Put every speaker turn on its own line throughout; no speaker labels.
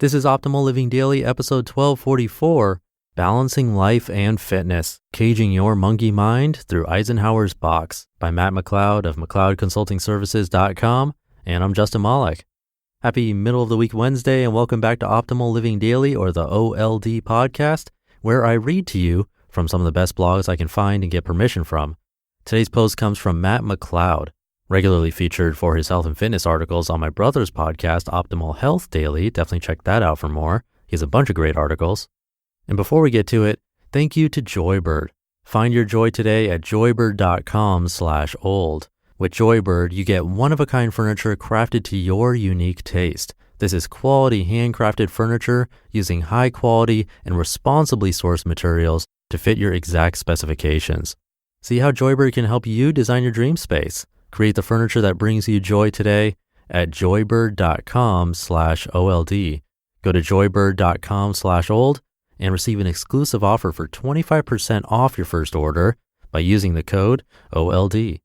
This is Optimal Living Daily, episode 1244, Balancing Life and Fitness, Caging Your Monkey Mind Through Eisenhower's Box by Matt McLeod of McLeodConsultingServices.com, and I'm Justin Malik. Happy middle of the week Wednesday, and welcome back to Optimal Living Daily, or the OLD podcast, where I read to you from some of the best blogs I can find and get permission from. Today's post comes from Matt McLeod, regularly featured for his health and fitness articles on my brother's podcast, Optimal Health Daily. Definitely check that out for more. He has a bunch of great articles. And before we get to it, thank you to Joybird. Find your joy today at joybird.com/old. With Joybird, you get one-of-a-kind furniture crafted to your unique taste. This is quality handcrafted furniture using high-quality and responsibly sourced materials to fit your exact specifications. See how Joybird can help you design your dream space. Create the furniture that brings you joy today at joybird.com/old. Go to joybird.com/old and receive an exclusive offer for 25% off your first order by using the code OLD.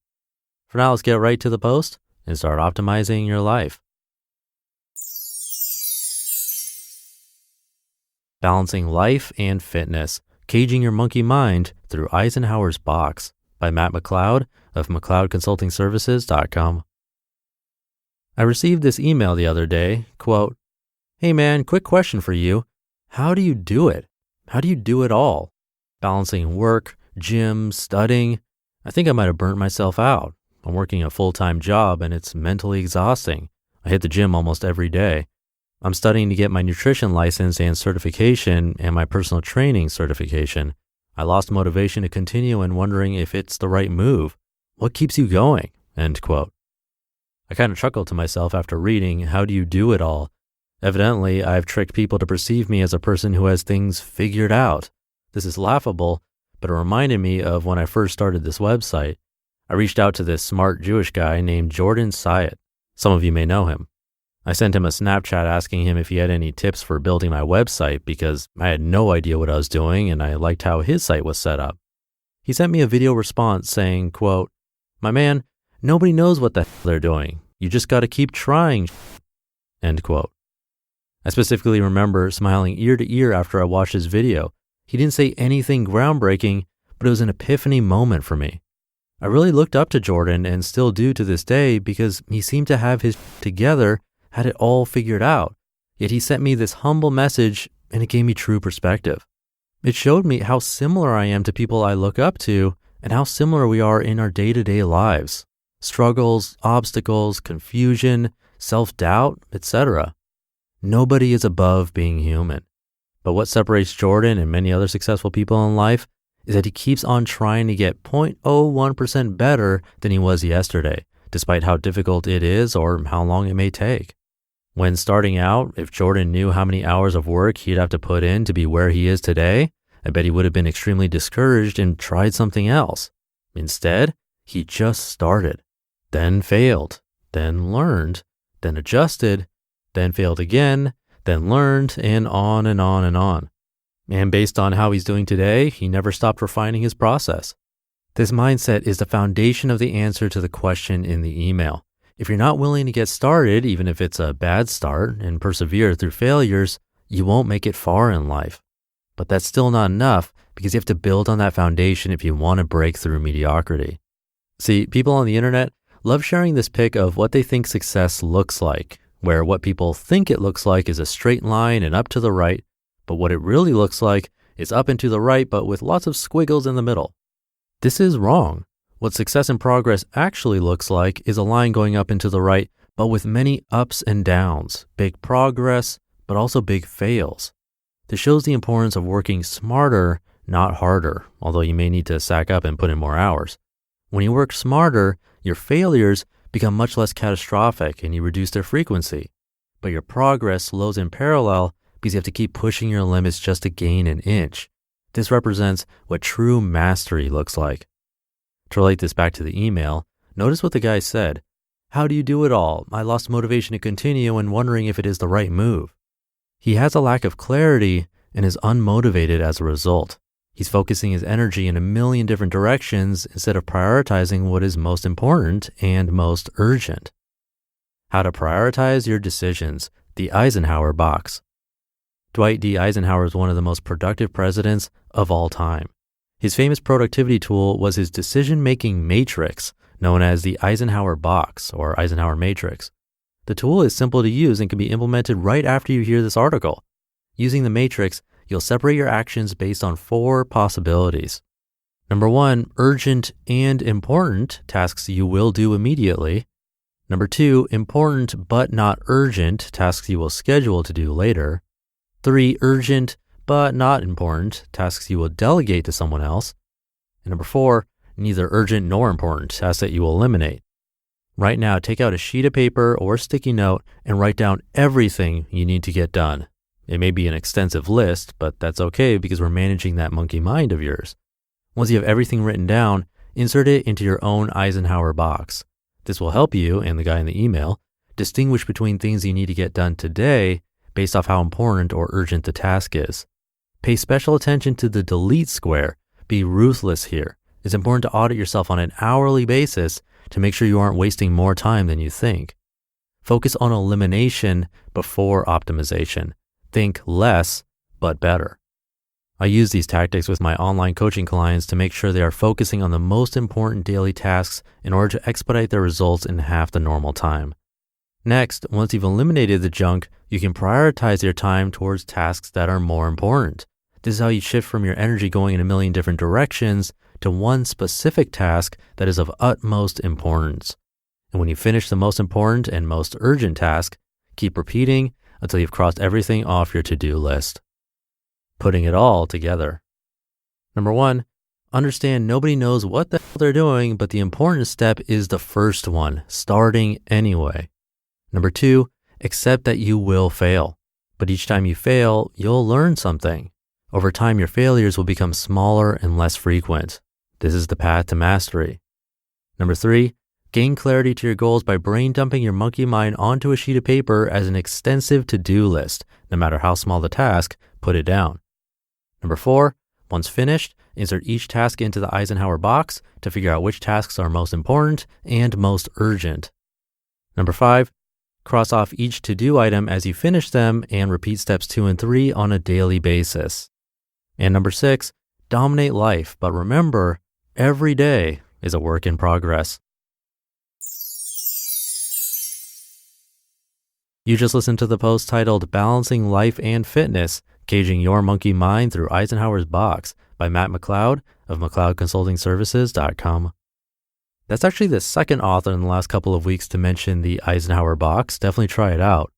For now, let's get right to the post and start optimizing your life. Balancing Life and Fitness, Caging Your Monkey Mind Through Eisenhower's Box by Matt McLeod of McLeodConsultingServices.com. I received this email the other day, quote, "Hey man, quick question for you. How do you do it? How do you do it all? Balancing work, gym, studying. I think I might have burnt myself out. I'm working a full-time job and it's mentally exhausting. I hit the gym almost every day. I'm studying to get my nutrition license and certification and my personal training certification. I lost motivation to continue and wondering if it's the right move. What keeps you going?" End quote. I kind of chuckled to myself after reading, "How do you do it all?" Evidently, I've tricked people to perceive me as a person who has things figured out. This is laughable, but it reminded me of when I first started this website. I reached out to this smart Jewish guy named Jordan Syatt. Some of you may know him. I sent him a Snapchat asking him if he had any tips for building my website because I had no idea what I was doing and I liked how his site was set up. He sent me a video response saying, quote, "My man, nobody knows what the hell they're doing. You just got to keep trying." End quote. I specifically remember smiling ear to ear after I watched his video. He didn't say anything groundbreaking, but it was an epiphany moment for me. I really looked up to Jordan and still do to this day because he seemed to have his together, had it all figured out. Yet he sent me this humble message and it gave me true perspective. It showed me how similar I am to people I look up to and how similar we are in our day-to-day lives. Struggles, obstacles, confusion, self-doubt, etc. Nobody is above being human. But what separates Jordan and many other successful people in life is that he keeps on trying to get 0.01% better than he was yesterday, despite how difficult it is or how long it may take. When starting out, if Jordan knew how many hours of work he'd have to put in to be where he is today, I bet he would have been extremely discouraged and tried something else. Instead, he just started, then failed, then learned, then adjusted, then failed again, then learned, and on and on and on. And based on how he's doing today, he never stopped refining his process. This mindset is the foundation of the answer to the question in the email. If you're not willing to get started, even if it's a bad start, and persevere through failures, you won't make it far in life. But that's still not enough because you have to build on that foundation if you want to break through mediocrity. See, people on the internet love sharing this pic of what they think success looks like, where what people think it looks like is a straight line and up to the right, but what it really looks like is up and to the right, but with lots of squiggles in the middle. This is wrong. What success and progress actually looks like is a line going up and to the right, but with many ups and downs, big progress, but also big fails. This shows the importance of working smarter, not harder, although you may need to sack up and put in more hours. When you work smarter, your failures become much less catastrophic and you reduce their frequency. But your progress slows in parallel because you have to keep pushing your limits just to gain an inch. This represents what true mastery looks like. To relate this back to the email, notice what the guy said. "How do you do it all? I lost motivation to continue and wondering if it is the right move." He has a lack of clarity and is unmotivated as a result. He's focusing his energy in a million different directions instead of prioritizing what is most important and most urgent. How to prioritize your decisions, the Eisenhower box. Dwight D. Eisenhower is one of the most productive presidents of all time. His famous productivity tool was his decision-making matrix, known as the Eisenhower box or Eisenhower matrix. The tool is simple to use and can be implemented right after you hear this article. Using the matrix, you'll separate your actions based on 4 possibilities. Number 1, urgent and important tasks you will do immediately. Number 2, important but not urgent tasks you will schedule to do later. 3, urgent but not important tasks you will delegate to someone else. And number 4, neither urgent nor important tasks that you will eliminate. Right now, take out a sheet of paper or sticky note and write down everything you need to get done. It may be an extensive list, but that's okay because we're managing that monkey mind of yours. Once you have everything written down, insert it into your own Eisenhower box. This will help you, and the guy in the email, distinguish between things you need to get done today based off how important or urgent the task is. Pay special attention to the delete square. Be ruthless here. It's important to audit yourself on an hourly basis to make sure you aren't wasting more time than you think. Focus on elimination before optimization. Think less, but better. I use these tactics with my online coaching clients to make sure they are focusing on the most important daily tasks in order to expedite their results in half the normal time. Next, once you've eliminated the junk, you can prioritize your time towards tasks that are more important. This is how you shift from your energy going in a million different directions to one specific task that is of utmost importance. And when you finish the most important and most urgent task, keep repeating until you've crossed everything off your to-do list. Putting it all together. Number 1, understand nobody knows what the hell they're doing, but the important step is the first one, starting anyway. Number 2, accept that you will fail, but each time you fail, you'll learn something. Over time, your failures will become smaller and less frequent. This is the path to mastery. Number 3, gain clarity to your goals by brain dumping your monkey mind onto a sheet of paper as an extensive to-do list. No matter how small the task, put it down. Number 4, once finished, insert each task into the Eisenhower box to figure out which tasks are most important and most urgent. Number 5, cross off each to-do item as you finish them and repeat steps 2 and 3 on a daily basis. And number 6, dominate life, but remember, every day is a work in progress. You just listened to the post titled Balancing Life and Fitness, Caging Your Monkey Mind Through Eisenhower's Box by Matt McLeod of McLeodConsultingServices.com. That's actually the second author in the last couple of weeks to mention the Eisenhower box. Definitely try it out.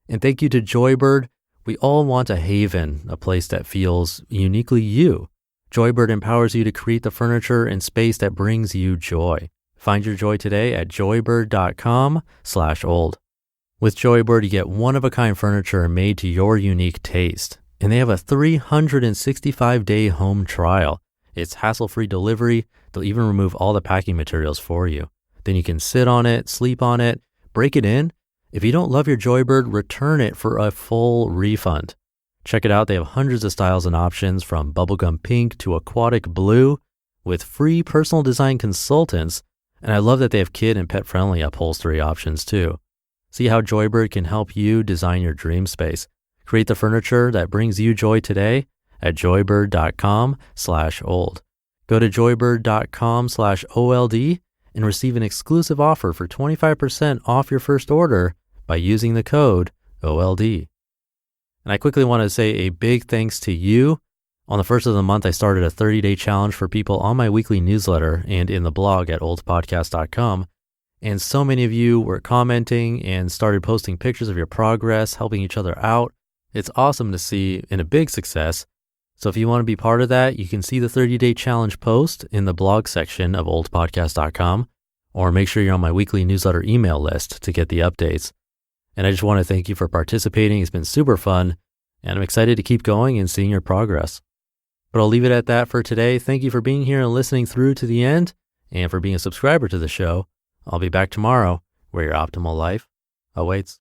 And thank you to Joybird. We all want a haven, a place that feels uniquely you. Joybird empowers you to create the furniture and space that brings you joy. Find your joy today at joybird.com/old. With Joybird, you get one-of-a-kind furniture made to your unique taste. And they have a 365-day home trial. It's hassle-free delivery. They'll even remove all the packing materials for you. Then you can sit on it, sleep on it, break it in. If you don't love your Joybird, return it for a full refund. Check it out. They have hundreds of styles and options from bubblegum pink to aquatic blue with free personal design consultants. And I love that they have kid and pet-friendly upholstery options too. See how Joybird can help you design your dream space. Create the furniture that brings you joy today at joybird.com/old. Go to joybird.com/OLD and receive an exclusive offer for 25% off your first order by using the code OLD. And I quickly want to say a big thanks to you. On the first of the month, I started a 30-day challenge for people on my weekly newsletter and in the blog at oldpodcast.com. And so many of you were commenting and started posting pictures of your progress, helping each other out. It's awesome to see and a big success. So if you want to be part of that, you can see the 30-day challenge post in the blog section of oldpodcast.com, or make sure you're on my weekly newsletter email list to get the updates. And I just want to thank you for participating. It's been super fun, and I'm excited to keep going and seeing your progress. But I'll leave it at that for today. Thank you for being here and listening through to the end, and for being a subscriber to the show. I'll be back tomorrow where your optimal life awaits.